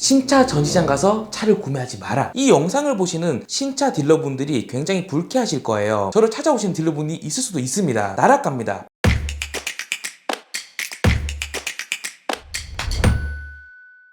신차 전시장 가서 차를 구매하지 마라. 이 영상을 보시는 신차 딜러분들이 굉장히 불쾌하실 거예요. 저를 찾아오시는 딜러분이 있을 수도 있습니다. 나락갑니다.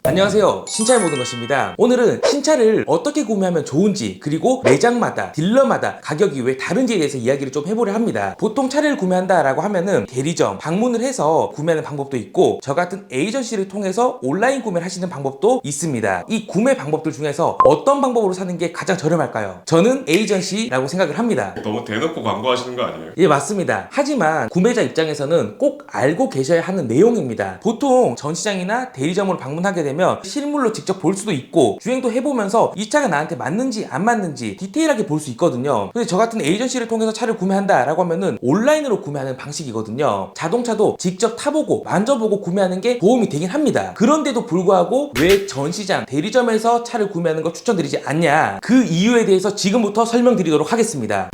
안녕하세요, 신차의 모든 것입니다. 오늘은 신차를 어떻게 구매하면 좋은지, 그리고 매장마다 딜러마다 가격이 왜 다른지에 대해서 이야기를 좀 해보려 합니다. 보통 차를 구매한다 라고 하면은 대리점 방문을 해서 구매하는 방법도 있고, 저 같은 에이전시를 통해서 온라인 구매를 하시는 방법도 있습니다. 이 구매 방법들 중에서 어떤 방법으로 사는 게 가장 저렴할까요? 저는 에이전시라고 생각을 합니다. 너무 대놓고 광고하시는 거 아니에요? 예, 맞습니다. 하지만 구매자 입장에서는 꼭 알고 계셔야 하는 내용입니다. 보통 전시장이나 대리점으로 방문하게 되면 실물로 직접 볼 수도 있고, 주행도 해보면서 이 차가 나한테 맞는지 안 맞는지 디테일하게 볼 수 있거든요. 근데 저 같은 에이전시를 통해서 차를 구매한다 라고 하면은 온라인으로 구매하는 방식이거든요. 자동차도 직접 타보고 만져보고 구매하는 게 도움이 되긴 합니다. 그런데도 불구하고 왜 전시장, 대리점에서 차를 구매하는 걸 추천드리지 않냐, 그 이유에 대해서 지금부터 설명드리도록 하겠습니다.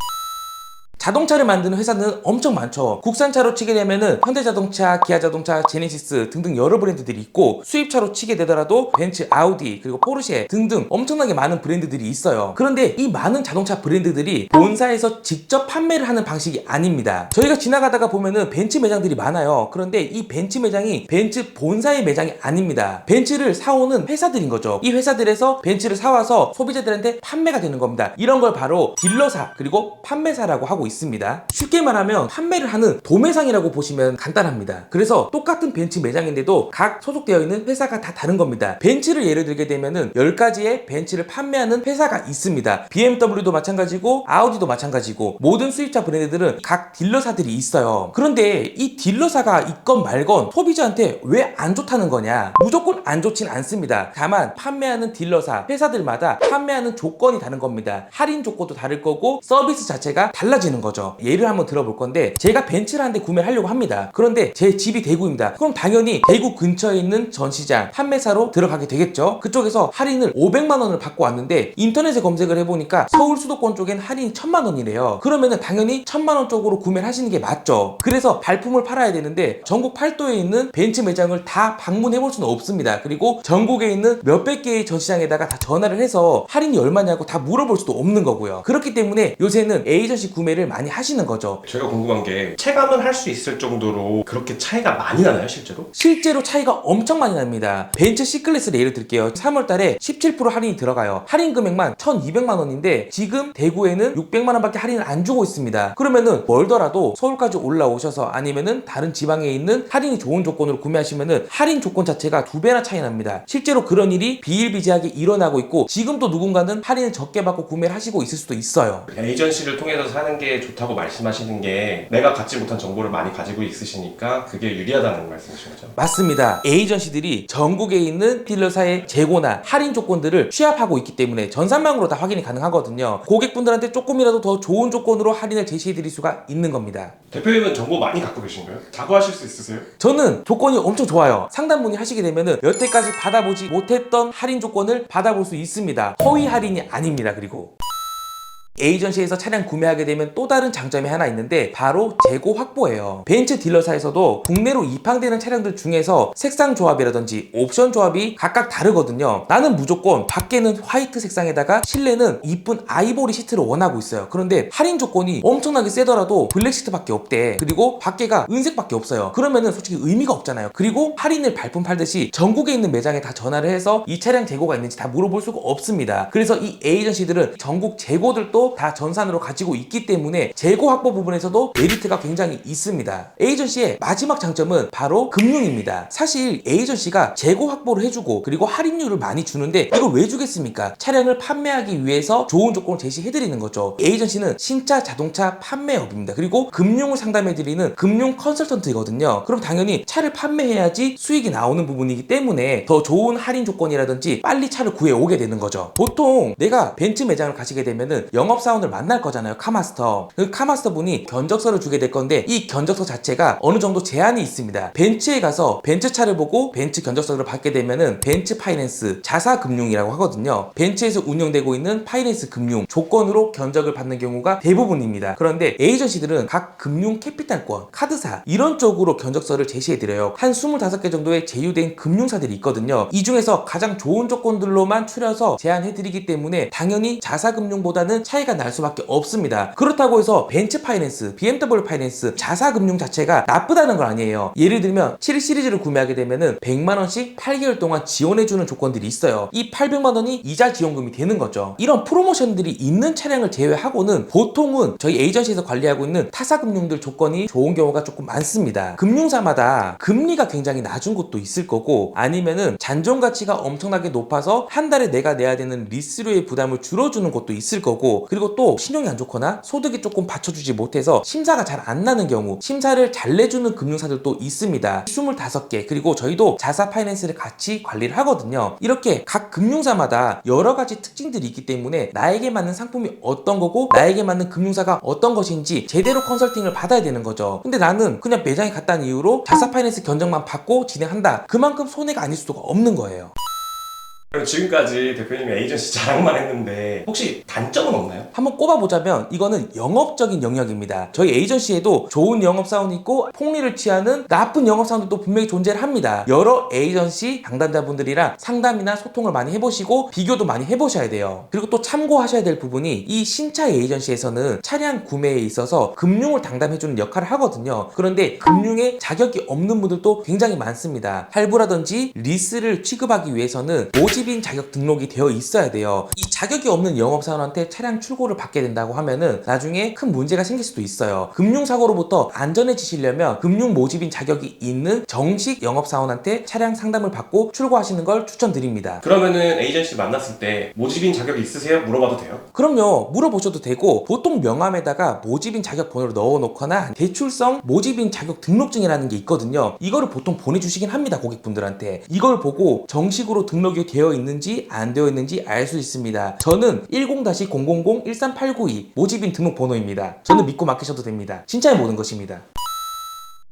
자동차를 만드는 회사는 엄청 많죠. 국산차로 치게 되면은 현대자동차, 기아자동차, 제네시스 등등 여러 브랜드들이 있고, 수입차로 치게 되더라도 벤츠, 아우디, 그리고 포르쉐 등등 엄청나게 많은 브랜드들이 있어요. 그런데 이 많은 자동차 브랜드들이 본사에서 직접 판매를 하는 방식이 아닙니다. 저희가 지나가다가 보면은 벤츠 매장들이 많아요. 그런데 이 벤츠 매장이 벤츠 본사의 매장이 아닙니다. 벤츠를 사오는 회사들인 거죠. 이 회사들에서 벤츠를 사와서 소비자들한테 판매가 되는 겁니다. 이런 걸 바로 딜러사, 그리고 판매사라고 하고 있습니다. 쉽게 말하면 판매를 하는 도매상이라고 보시면 간단합니다. 그래서 똑같은 벤츠 매장인데도 각 소속되어 있는 회사가 다 다른 겁니다. 벤츠를 예를 들게 되면은 10가지의 벤츠를 판매하는 회사가 있습니다. BMW도 마찬가지고 아우디도 마찬가지고, 모든 수입차 브랜드들은 각 딜러사들이 있어요. 그런데 이 딜러사가 있건 말건 소비자한테 왜 안 좋다는 거냐? 무조건 안 좋진 않습니다. 다만 판매하는 딜러사, 회사들마다 판매하는 조건이 다른 겁니다. 할인 조건도 다를 거고, 서비스 자체가 달라지는 거죠. 예를 한번 들어볼 건데, 제가 벤츠를 한 대 구매를 하려고 합니다. 그런데 제 집이 대구입니다. 그럼 당연히 대구 근처에 있는 전시장 판매사로 들어가게 되겠죠. 그쪽에서 할인을 500만 원을 받고 왔는데 인터넷에 검색을 해보니까 서울 수도권 쪽엔 할인이 1000만 원이래요. 그러면은 당연히 1000만 원 쪽으로 구매를 하시는 게 맞죠. 그래서 발품을 팔아야 되는데 전국 8도에 있는 벤츠 매장을 다 방문해 볼 수는 없습니다. 그리고 전국에 있는 몇백 개의 전시장에다가 다 전화를 해서 할인이 얼마냐고 다 물어볼 수도 없는 거고요. 그렇기 때문에 요새는 에이전시 구매를 많이 하시는 거죠. 제가 궁금한 게, 체감은 할 수 있을 정도로 그렇게 차이가 많이 나나요, 실제로? 실제로 차이가 엄청 많이 납니다. 벤츠 C클래스를 예를 들게요. 3월달에 17% 할인이 들어가요. 할인 금액만 1200만 원인데 지금 대구에는 600만 원밖에 할인을 안 주고 있습니다. 그러면은 멀더라도 서울까지 올라오셔서 아니면은 다른 지방에 있는 할인이 좋은 조건으로 구매하시면은 할인 조건 자체가 2배나 차이 납니다. 실제로 그런 일이 비일비재하게 일어나고 있고, 지금도 누군가는 할인을 적게 받고 구매를 하시고 있을 수도 있어요. 에이전시를 통해서 사는 게 좋다고 말씀하시는 게, 내가 갖지 못한 정보를 많이 가지고 있으시니까 그게 유리하다는 말씀이신 거죠? 맞습니다. 에이전시들이 전국에 있는 딜러사의 재고나 할인 조건들을 취합하고 있기 때문에 전산망으로 다 확인이 가능하거든요. 고객분들한테 조금이라도 더 좋은 조건으로 할인을 제시해드릴 수가 있는 겁니다. 대표님은 정보 많이 갖고 계신가요? 자부하실 수 있으세요? 저는 조건이 엄청 좋아요. 상담 문의하시게 되면은 여태까지 받아보지 못했던 할인 조건을 받아볼 수 있습니다. 허위 할인이 아닙니다. 그리고 에이전시에서 차량 구매하게 되면 또 다른 장점이 하나 있는데, 바로 재고 확보예요. 벤츠 딜러사에서도 국내로 입항되는 차량들 중에서 색상 조합이라든지 옵션 조합이 각각 다르거든요. 나는 무조건 밖에는 화이트 색상에다가 실내는 이쁜 아이보리 시트를 원하고 있어요. 그런데 할인 조건이 엄청나게 세더라도 블랙 시트밖에 없대. 그리고 밖에가 은색밖에 없어요. 그러면은 솔직히 의미가 없잖아요. 그리고 할인을 발품 팔듯이 전국에 있는 매장에 다 전화를 해서 이 차량 재고가 있는지 다 물어볼 수가 없습니다. 그래서 이 에이전시들은 전국 재고들도 다 전산으로 가지고 있기 때문에 재고 확보 부분에서도 메리트가 굉장히 있습니다. 에이전시의 마지막 장점은 바로 금융입니다. 사실 에이전시가 재고 확보를 해주고 그리고 할인율을 많이 주는데 이걸 왜 주겠습니까? 차량을 판매하기 위해서 좋은 조건을 제시해드리는 거죠. 에이전시는 신차 자동차 판매업입니다. 그리고 금융을 상담해드리는 금융 컨설턴트이거든요. 그럼 당연히 차를 판매해야지 수익이 나오는 부분이기 때문에 더 좋은 할인 조건이라든지 빨리 차를 구해오게 되는 거죠. 보통 내가 벤츠 매장을 가시게 되면은 영업 영업사원을 만날 거잖아요. 카마스터. 그 카마스터 분이 견적서를 주게 될 건데 이 견적서 자체가 어느 정도 제한이 있습니다. 벤츠에 가서 벤츠차를 보고 벤츠 견적서를 받게 되면은 벤츠 파이낸스 자사금융이라고 하거든요. 벤츠에서 운영되고 있는 파이낸스 금융 조건으로 견적을 받는 경우가 대부분입니다. 그런데 에이전시들은 각 금융 캐피탈권, 카드사 이런 쪽으로 견적서를 제시해드려요. 한 25개 정도의 제휴된 금융사들이 있거든요. 이 중에서 가장 좋은 조건들로만 추려서 제안해드리기 때문에 당연히 자사금융보다는 차이가 날 수밖에 없습니다. 그렇다고 해서 벤츠 파이낸스, BMW 파이낸스, 자사금융 자체가 나쁘다는 건 아니에요. 예를 들면 7 시리즈를 구매하게 되면은 100만원씩 8개월 동안 지원해주는 조건들이 있어요. 이 800만원이 이자 지원금이 되는 거죠. 이런 프로모션들이 있는 차량을 제외하고는 보통은 저희 에이전시에서 관리하고 있는 타사금융들 조건이 좋은 경우가 조금 많습니다. 금융사마다 금리가 굉장히 낮은 곳도 있을 거고 아니면은 잔존 가치가 엄청나게 높아서 한 달에 내가 내야 되는 리스료의 부담을 줄여주는 곳도 있을 거고 그리고 또 신용이 안 좋거나 소득이 조금 받쳐주지 못해서 심사가 잘 안 나는 경우 심사를 잘 내주는 금융사들도 있습니다. 25개 그리고 저희도 자사 파이낸스를 같이 관리를 하거든요. 이렇게 각 금융사마다 여러 가지 특징들이 있기 때문에 나에게 맞는 상품이 어떤 거고 나에게 맞는 금융사가 어떤 것인지 제대로 컨설팅을 받아야 되는 거죠. 근데 나는 그냥 매장에 갔다는 이유로 자사 파이낸스 견적만 받고 진행한다. 그만큼 손해가 아닐 수가 없는 거예요. 그럼 지금까지 대표님이 에이전시 자랑만 했는데 혹시 단점은 없나요? 한번 꼽아보자면 이거는 영업적인 영역입니다. 저희 에이전시에도 좋은 영업사원이 있고 폭리를 취하는 나쁜 영업사원들도 분명히 존재를 합니다. 여러 에이전시 당담자분들이랑 상담이나 소통을 많이 해보시고 비교도 많이 해보셔야 돼요. 그리고 또 참고하셔야 될 부분이 이 신차 에이전시에서는 차량 구매에 있어서 금융을 당담해주는 역할을 하거든요. 그런데 금융에 자격이 없는 분들도 굉장히 많습니다. 할부라든지 리스를 취급하기 위해서는 모집인 자격 등록이 되어 있어야 돼요. 이 자격이 없는 영업사원한테 차량 출고를 받게 된다고 하면은 나중에 큰 문제가 생길 수도 있어요. 금융사고로부터 안전해지시려면 금융 모집인 자격이 있는 정식 영업사원한테 차량 상담을 받고 출고하시는 걸 추천드립니다. 그러면은 에이전시 만났을 때 모집인 자격이 있으세요? 물어봐도 돼요? 그럼요. 물어보셔도 되고 보통 명함에다가 모집인 자격 번호를 넣어놓거나 대출성 모집인 자격 등록증이라는 게 있거든요. 이거를 보통 보내주시긴 합니다. 고객분들한테. 이걸 보고 정식으로 등록이 되어 있는지 안 되어 있는지 알 수 있습니다. 저는 10-000-13892 모집인 등록 번호입니다. 저는 믿고 맡기셔도 됩니다. 진짜의 모든 것입니다.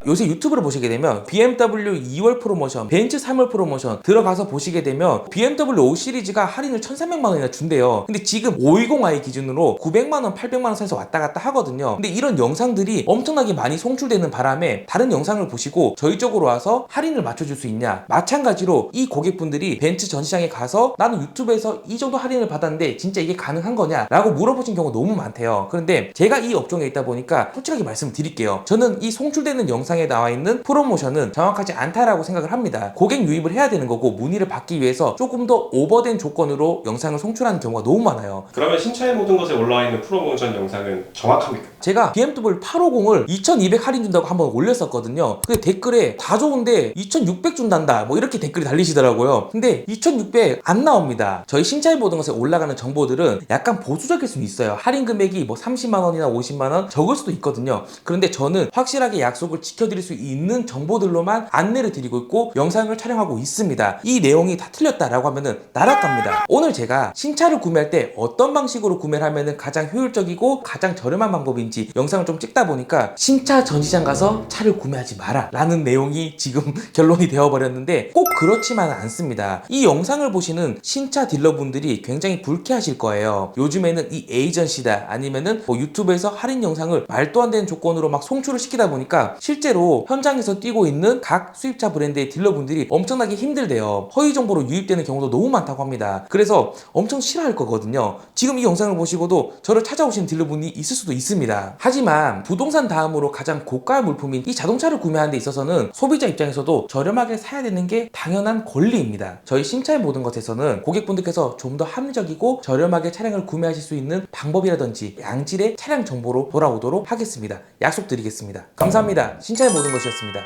요새 유튜브를 보시게 되면 BMW 2월 프로모션, 벤츠 3월 프로모션 들어가서 보시게 되면 BMW 5 시리즈가 할인을 1,300만원이나 준대요. 근데 지금 520i 기준으로 900만원, 800만원 선에서 왔다 갔다 하거든요. 근데 이런 영상들이 엄청나게 많이 송출되는 바람에 다른 영상을 보시고 저희 쪽으로 와서 할인을 맞춰줄 수 있냐? 마찬가지로 이 고객분들이 벤츠 전시장에 가서 나는 유튜브에서 이 정도 할인을 받았는데 진짜 이게 가능한 거냐? 라고 물어보신 경우가 너무 많대요. 그런데 제가 이 업종에 있다 보니까 솔직하게 말씀드릴게요. 저는 이 송출되는 영상에 나와 있는 프로모션은 정확하지 않다라고 생각을 합니다. 고객 유입을 해야 되는 거고 문의를 받기 위해서 조금 더 오버된 조건으로 영상을 송출하는 경우가 너무 많아요. 그러면 신차의 모든 것에 올라와 있는 프로모션 영상은 정확합니까? 제가 BMW 850을 2,200 할인 준다고 한번 올렸었거든요. 근데 댓글에 다 좋은데 2,600 준단다 뭐 이렇게 댓글이 달리시더라고요. 근데 2,600 안 나옵니다. 저희 신차의 모든 것에 올라가는 정보들은 약간 보수적일 수는 있어요. 할인 금액이 뭐 30만원이나 50만원 적을 수도 있거든요. 그런데 저는 확실하게 약속을 지켜드릴 수 있는 정보들로만 안내를 드리고 있고 영상을 촬영하고 있습니다. 이 내용이 다 틀렸다라고 하면은 나락갑니다. 오늘 제가 신차를 구매할 때 어떤 방식으로 구매를 하면은 가장 효율적이고 가장 저렴한 방법인지 영상을 좀 찍다 보니까 신차 전시장 가서 차를 구매하지 마라 라는 내용이 지금 결론이 되어버렸는데 꼭 그렇지만은 않습니다. 이 영상을 보시는 신차 딜러분들이 굉장히 불쾌하실 거예요. 요즘에는 이 에이전시다 아니면은 뭐 유튜브에서 할인 영상을 말도 안 되는 조건으로 막 송출을 시키다 보니까 실제로 현장에서 뛰고 있는 각 수입차 브랜드의 딜러분들이 엄청나게 힘들대요. 허위 정보로 유입되는 경우도 너무 많다고 합니다. 그래서 엄청 싫어할 거거든요. 지금 이 영상을 보시고도 저를 찾아오시는 딜러분이 있을 수도 있습니다. 하지만 부동산 다음으로 가장 고가 물품인 이 자동차를 구매하는 데 있어서는 소비자 입장에서도 저렴하게 사야 되는 게 당연한 권리입니다. 저희 신차의 모든 것에서는 고객분들께서 좀 더 합리적이고 저렴하게 차량을 구매하실 수 있는 방법이라든지 양질의 차량 정보로 돌아오도록 하겠습니다. 약속드리겠습니다. 감사합니다. 신차의 모든 것이었습니다.